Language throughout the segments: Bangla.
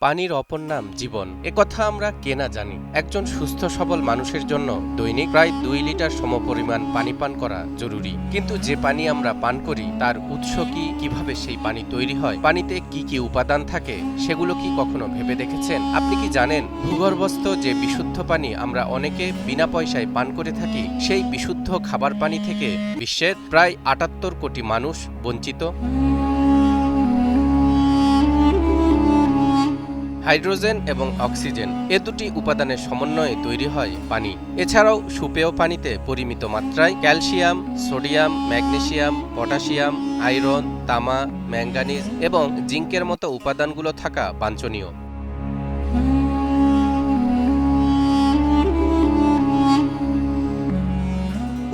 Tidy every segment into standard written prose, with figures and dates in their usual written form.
পানির অপর নাম জীবন, একথা আমরা কেনা জানি। একজন সুস্থ সবল মানুষের জন্য দৈনিক প্রায় 2 লিটার সমপরিমাণ পানি পান করা জরুরি। কিন্তু যে পানি আমরা পান করি তার উৎস কি, কিভাবে সেই পানি তৈরি হয়, পানিতে কি কি উপাদান থাকে, সেগুলো কি কখনো ভেবে দেখেছেন? আপনি কি জানেন ভূগর্ভস্থ যে বিশুদ্ধ পানি আমরা অনেকে বিনা পয়সায় পান করে থাকি, সেই বিশুদ্ধ খাবার পানি থেকে বিশ্বের প্রায় 78 কোটি মানুষ বঞ্চিত। হাইড্রোজেন এবং অক্সিজেন এ দুটি উপাদানের সমন্বয়ে তৈরি হয় পানি। এছাড়াও সুপেয় পানিতে পরিমিত মাত্রায় calcium, sodium, magnesium, potassium, iron, তামা, ম্যাঙ্গানিজ এবং জিঙ্কের মতো উপাদানগুলো থাকা বাঞ্ছনীয়।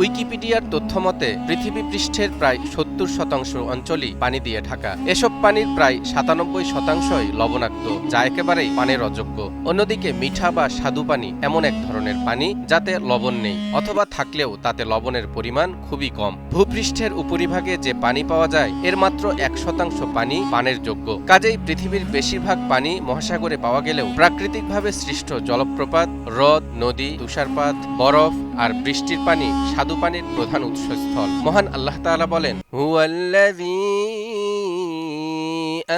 উইকিপিডিয়ার তথ্যমতে পৃথিবী পৃষ্ঠের প্রায় 70% অঞ্চলই পানি দিয়ে ঢাকা। এসব পানির প্রায় 97%ই লবণাক্ত, যা একেবারেই পানের অযোগ্য। অন্যদিকে মিঠা বা স্বাদু পানি এমন এক ধরনের পানি যাতে লবণ নেই, অথবা থাকলেও তাতে লবণের পরিমাণ খুবই কম। ভূপৃষ্ঠের উপরিভাগে যে পানি পাওয়া যায় এর মাত্র 1% পানি পানের যোগ্য। কাজেই পৃথিবীর বেশিরভাগ পানি মহাসাগরে পাওয়া গেলেও প্রাকৃতিকভাবে সৃষ্ট জলপ্রপাত, হ্রদ, নদী, তুষারপাত, বরফ আর বৃষ্টির পানি স্বাদু পানির প্রধান উৎসস্থল। মহান আল্লাহ তাআলা বলেন, হুয়াল্লাযী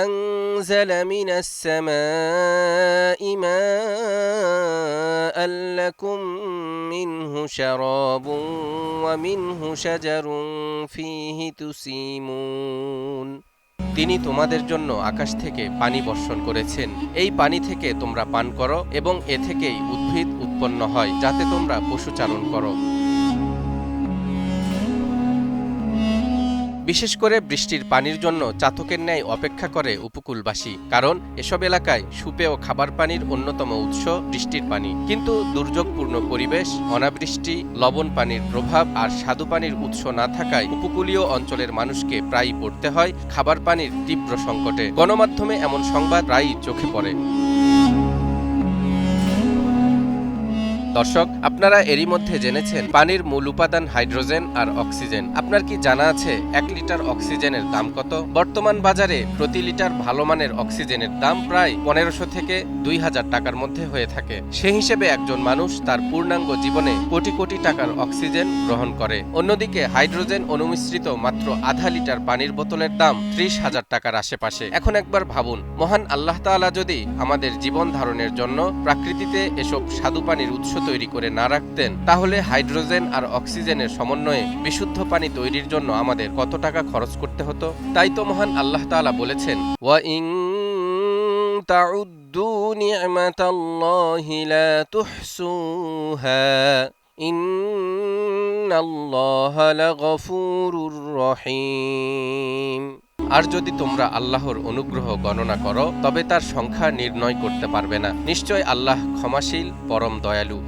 আনজালা মিনাস সামাই মাআন লাকুম মিনহু শারাবুন ওয়া মিনহু শাজারুন ফীহি তুসিমুন। তিনি তোমাদের জন্য আকাশ থেকে পানি বর্ষণ করেছেন। এই পানি থেকে তোমরা পান করো এবং এ থেকেই উদ্ভিদ উৎপন্ন হয় যাতে তোমরা পশুচারণ করো। বিশেষ করে বৃষ্টির পানির জন্য চাতকের ন্যায় অপেক্ষা করে উপকূলবাসী, কারণ এসব এলাকায় সুপেয় খাবার পানির অন্যতম উৎস বৃষ্টির পানি। কিন্তু দুর্যোগপূর্ণ পরিবেশ, অনাবৃষ্টি, লবণ পানির প্রভাব আর স্বাদু পানির উৎস না থাকায় উপকূলীয় অঞ্চলের মানুষকে প্রায়ই পড়তে হয় খাবার পানির তীব্র সংকটে। গণমাধ্যমে এমন সংবাদ প্রায়ই চোখে পড়ে। দর্শক, আপনারা এরই মধ্যে জেনেছেন পানির মূল উপাদান হাইড্রোজেন আর অক্সিজেন। আপনার কি জানা আছে 1 লিটার অক্সিজেনের দাম কত? বর্তমান বাজারে প্রতি লিটার ভালো মানের অক্সিজেনের দাম প্রায় 1500 থেকে 2000 টাকার মধ্যে হয়ে থাকে। সে হিসেবে একজন মানুষ তার পূর্ণাঙ্গ জীবনে কোটি কোটি টাকার অক্সিজেন গ্রহণ করে। অন্যদিকে হাইড্রোজেন অনুমিশ্রিত মাত্র আধা লিটার পানির বোতলের দাম 30,000 টাকার আশেপাশে। এখন একবার ভাবুন, মহান আল্লাহ তাআলা যদি আমাদের জীবন ধারণের জন্য প্রাকৃতিতে এসব স্বাদু পানির উৎস তৈরি করে না রাখতেন, তাহলে হাইড্রোজেন আর অক্সিজেনের সমন্বয়ে বিশুদ্ধ পানি তৈরির জন্য আমাদের কত টাকা খরচ করতে হতো। তাই তো মহান আল্লাহ তাআলা বলেছেন, ওয়া ইন তাউদ্দু নি'মাতাল্লাহি লা তুহসুহা ইন্নাল্লাহা লাগফুরুর রহিম। আর যদি তোমরা আল্লাহর অনুগ্রহ গণনা করো তবে তার সংখ্যা নির্ণয় করতে পারবে না। নিশ্চয় আল্লাহ ক্ষমাশীল, পরম দয়ালু।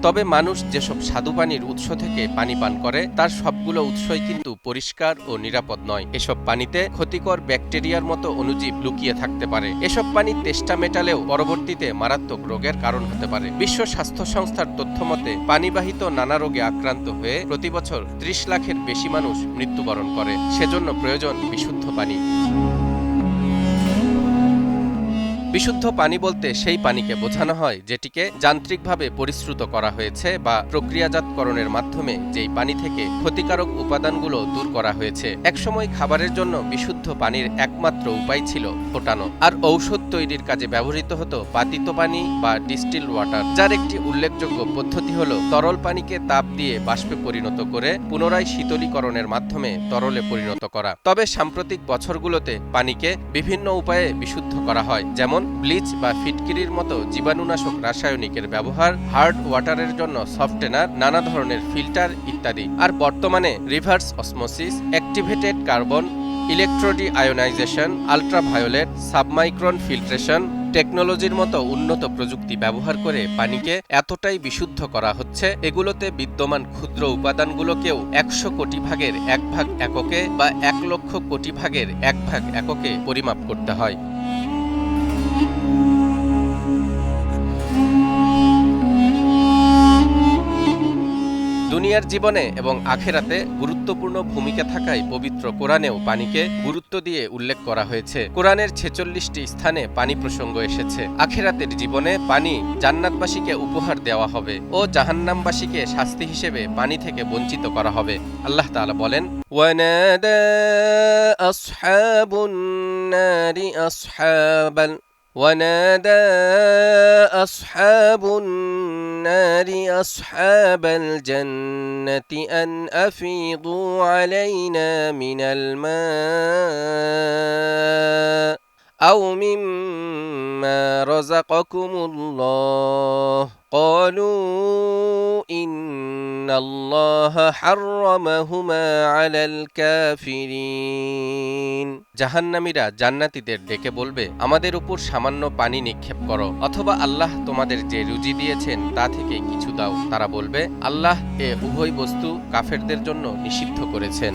তবে মানুষ যেসব স্বাদু পানির উৎস থেকে পানি পান করে তার সবগুলো উৎসই কিন্তু পরিষ্কার ও নিরাপদ নয়। এসব পানিতে ক্ষতিকর ব্যাকটেরিয়ার মতো অণুজীব লুকিয়ে থাকতে পারে। এসব পানি তেষ্টা মেটালেও পরবর্তীতে মারাত্মক রোগের কারণ হতে পারে। বিশ্ব স্বাস্থ্য সংস্থার তথ্যমতে পানিবাহিত নানা রোগে আক্রান্ত হয়ে প্রতি বছর 30 লাখের বেশি মানুষ মৃত্যুবরণ করে। সেজন্য প্রয়োজন বিশুদ্ধ পানি। বিশুদ্ধ পানি বলতে সেই পানিকে বোঝানো হয় যেটিকে যান্ত্রিকভাবে পরিশ্রুত করা হয়েছে বা প্রক্রিয়াজাতকরণের মাধ্যমে যেই পানি থেকে ক্ষতিকারক উপাদানগুলো দূর করা হয়েছে। একসময় খাবারের জন্য বিশুদ্ধ পানির একমাত্র উপায় ছিল ফোটানো, আর ঔষধ তৈরির কাজে ব্যবহৃত হতো পাতিত পানি বা ডিস্টিল ওয়াটার, যার একটি উল্লেখযোগ্য পদ্ধতি হল তরল পানিকে তাপ দিয়ে বাষ্পে পরিণত করে পুনরায় শীতলীকরণের মাধ্যমে তরলে পরিণত করা। তবে সাম্প্রতিক বছরগুলোতে পানিকে বিভিন্ন উপায়ে বিশুদ্ধ করা হয়, যেমন ব্লিচ বা ফিটকিরির মতো জীবাণুনাশক রাসায়নিকের ব্যবহার, হার্ড ওয়াটারের জন্য সফটেনার, নানা ধরনের ফিল্টার ইত্যাদি। আর বর্তমানে reverse osmosis, activated carbon, electrodeionization, ultraviolet, submicron filtration টেকনোলজির মতো উন্নত প্রযুক্তি ব্যবহার করে পানিকে এতটাই বিশুদ্ধ করা হচ্ছে, এগুলোতে বিদ্যমান ক্ষুদ্র উপাদানগুলোকেও 100 কোটি ভাগের 1 ভাগ এককে বা 1 লক্ষ কোটি ভাগের 1 ভাগ এককে পরিমাপ করতে হয়। দুনিয়ার জীবনে এবং আখেরাতে গুরুত্বপূর্ণ ভূমিকা থাকায় পবিত্র কোরআনেও পানিকে গুরুত্ব দিয়ে উল্লেখ করা হয়েছে। কোরআনের ৪৬টি স্থানে পানি প্রসঙ্গ এসেছে। আখেরাতের জীবনে পানি জান্নাতবাসীকে উপহার দেওয়া হবে ও জাহান্নামবাসীকে শাস্তি হিসেবে পানি থেকে বঞ্চিত করা হবে। আল্লাহ তাআলা বলেন, ওয়ানাদা আসহাবুন নারি ونادى أصحاب النار أصحاب الجنة أن أفيضوا علينا من الماء أو مما رزقكم الله قالوا إن الله حرمهما على الكافرين জাহান্নামীরা জান্নাতীদের ডেকে বলবে, আমাদের উপর সামান্য পানি নিক্ষেপ করো, অথবা আল্লাহ তোমাদের যে রুজি দিয়েছেন তা থেকে কিছু দাও। তারা বলবে, আল্লাহ এ উভয় বস্তু কাফেরদের জন্য নিষিদ্ধ করেছেন।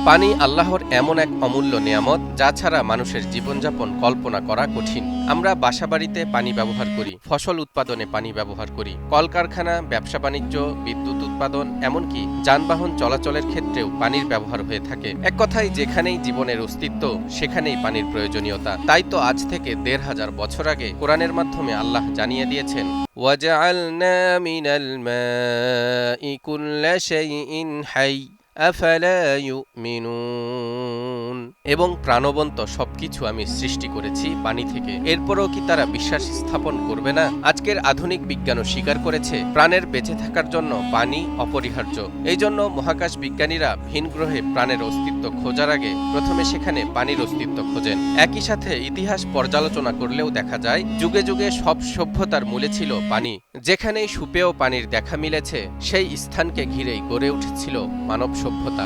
পানি আল্লাহর এমন এক অমূল্য নিয়ামত যা ছাড়া মানুষের জীবনযাপন কল্পনা করা কঠিন। আমরা বাসাবাড়িতে পানি ব্যবহার করি, ফসল উৎপাদনে পানি ব্যবহার করি, কলকারখানা, ব্যবসা বাণিজ্য, বিদ্যুৎ উৎপাদন, এমনকি যানবাহন চলাচলের ক্ষেত্রেও পানির ব্যবহার হয়ে থাকে। এক কথায় যেখানেই জীবনের অস্তিত্ব সেখানেই পানির প্রয়োজনীয়তা। তাই তো আজ থেকে ১৫০০ বছর আগে কোরআনের মাধ্যমে আল্লাহ জানিয়ে দিয়েছেন, ওয়াজআলনা মিনাল মাই কুল্লা শাইইন হাই আফালা ইউমিনুন, এবং প্রাণবন্ত সবকিছু আমি সৃষ্টি করেছি পানি থেকে। এরপরও কি তারা বিশ্বাস স্থাপন করবে না? আজকের আধুনিক বিজ্ঞানও স্বীকার করেছে প্রাণের বেঁচে থাকার জন্য পানি অপরিহার্য। এই জন্য মহাকাশ বিজ্ঞানীরা ভিন গ্রহে প্রাণের অস্তিত্ব খোঁজার আগে প্রথমে সেখানে পানির অস্তিত্ব খোঁজেন। একই সাথে ইতিহাস পর্যালোচনা করলেও দেখা যায় যুগে যুগে সব সভ্যতার মূলে ছিল পানি। যেখানেই সুপেয় পানির দেখা মিলেছে সেই স্থানকে ঘিরেই গড়ে উঠেছিল মানব সভ্যতা।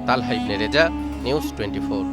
তালহা ইবনে রেজা, নিউজ 24।